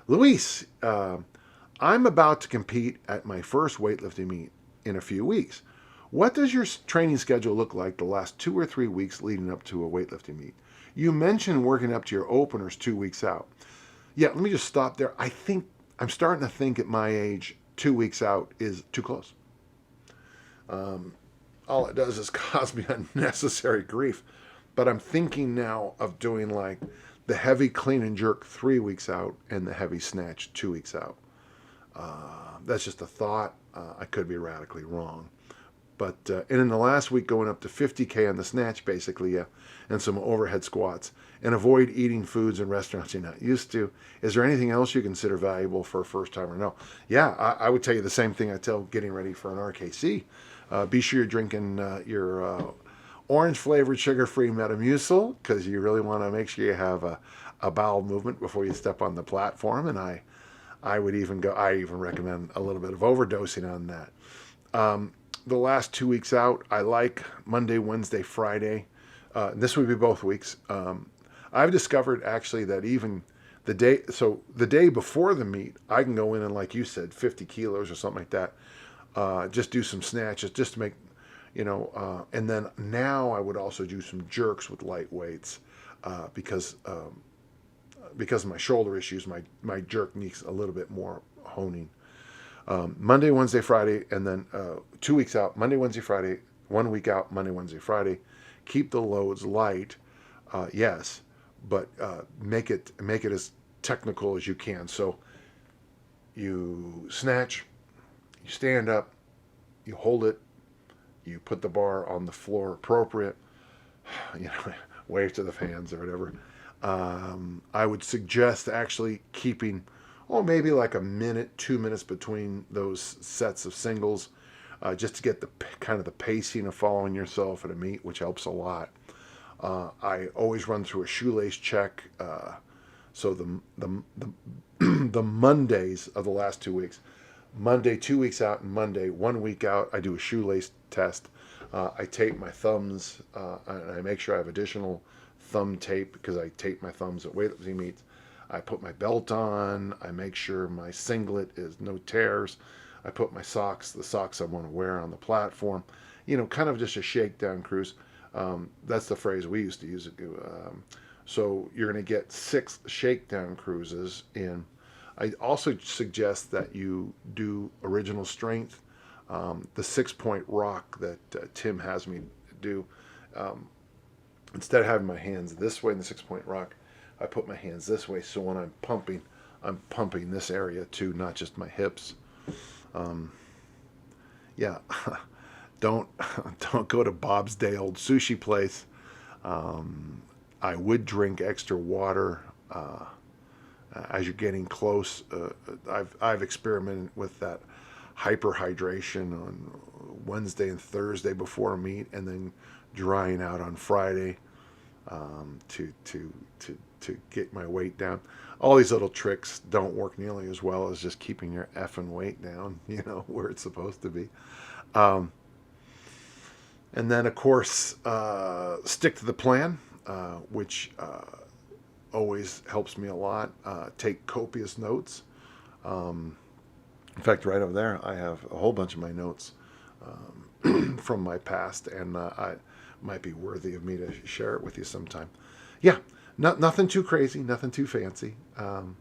Luis, I'm about to compete at my first weightlifting meet in a few weeks. What does your training schedule look like the last 2 or 3 weeks leading up to a weightlifting meet? You mentioned working up to your openers 2 weeks out. Yeah, let me just stop there. I think I'm starting to think at my age, 2 weeks out is too close. Um, all it does is cause me unnecessary grief. But I'm thinking now of doing like the heavy clean and jerk 3 weeks out and the heavy snatch 2 weeks out. That's just a thought. I could be radically wrong. But and in the last week, going up to 50K on the snatch, basically, yeah, and some overhead squats, and avoid eating foods in restaurants you're not used to. Is there anything else you consider valuable for a first timer? No. Yeah, I would tell you the same thing I tell getting ready for an RKC. Be sure you're drinking your orange flavored sugar free Metamucil because you really want to make sure you have a bowel movement before you step on the platform. And I would even go, I even recommend a little bit of overdosing on that. The last 2 weeks out, I like Monday, Wednesday, Friday. This would be both weeks. I've discovered actually that even the day before the meet, I can go in and, like you said, 50 kilos or something like that. Just do some snatches just to make, and then now I would also do some jerks with light weights because of my shoulder issues, my jerk needs a little bit more honing. Monday, Wednesday, Friday, and then 2 weeks out, Monday, Wednesday, Friday, 1 week out, Monday, Wednesday, Friday. Keep the loads light, yes, but make it as technical as you can. So you snatch, you stand up, you hold it, you put the bar on the floor appropriate, wave to the fans or whatever. I would suggest actually keeping, maybe like a minute, 2 minutes between those sets of singles, just to get the kind of the pacing of following yourself at a meet, which helps a lot. I always run through a shoelace check. So the Mondays of the last 2 weeks, Monday 2 weeks out and Monday 1 week out, I do a shoelace test. I tape my thumbs and I make sure I have additional thumb tape because I tape my thumbs at weightlifting meets. I put my belt on. I make sure my singlet is no tears. I put my socks, the socks I want to wear on the platform. Kind of just a shakedown cruise. That's the phrase we used to use. So you're going to get 6 shakedown cruises in. I also suggest that you do original strength, the 6-point rock that Tim has me do. Instead of having my hands this way in the 6-point rock, I put my hands this way, so when I'm pumping this area too, not just my hips. Yeah, don't go to Bob's Day Old Sushi Place. I would drink extra water as you're getting close. I've experimented with that hyperhydration on Wednesday and Thursday before a meet, and then drying out on Friday to get my weight down. All these little tricks don't work nearly as well as just keeping your effing weight down, where it's supposed to be. And then, of course, stick to the plan, which always helps me a lot. Take copious notes. In fact, right over there, I have a whole bunch of my notes from my past, and I might be worthy of me to share it with you sometime. Yeah, nothing too crazy, nothing too fancy. And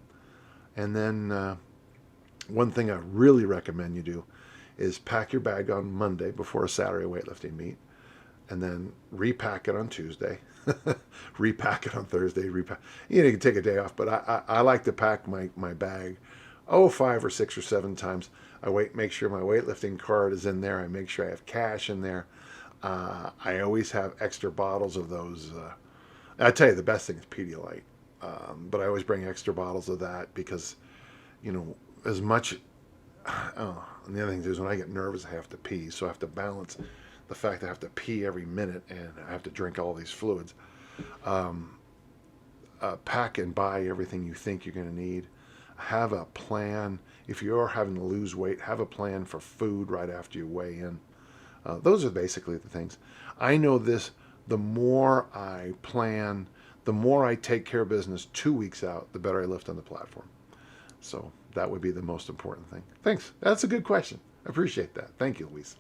then one thing I really recommend you do is pack your bag on Monday before a Saturday weightlifting meet, and then repack it on Tuesday, repack it on Thursday, repack. You can take a day off, but I like to pack my bag 5 or 6 or 7 times. Make sure my weightlifting card is in there. I make sure I have cash in there. I always have extra bottles of those. I tell you, the best thing is Pedialyte, but I always bring extra bottles of that because, as much. And the other thing is when I get nervous, I have to pee, so I have to balance the fact that I have to pee every minute and I have to drink all these fluids. Pack and buy everything you think you're going to need. Have a plan. If you're having to lose weight, have a plan for food right after you weigh in. Those are basically the things. I know this, the more I plan, the more I take care of business 2 weeks out, the better I lift on the platform. So that would be the most important thing. Thanks. That's a good question. I appreciate that. Thank you, Louise.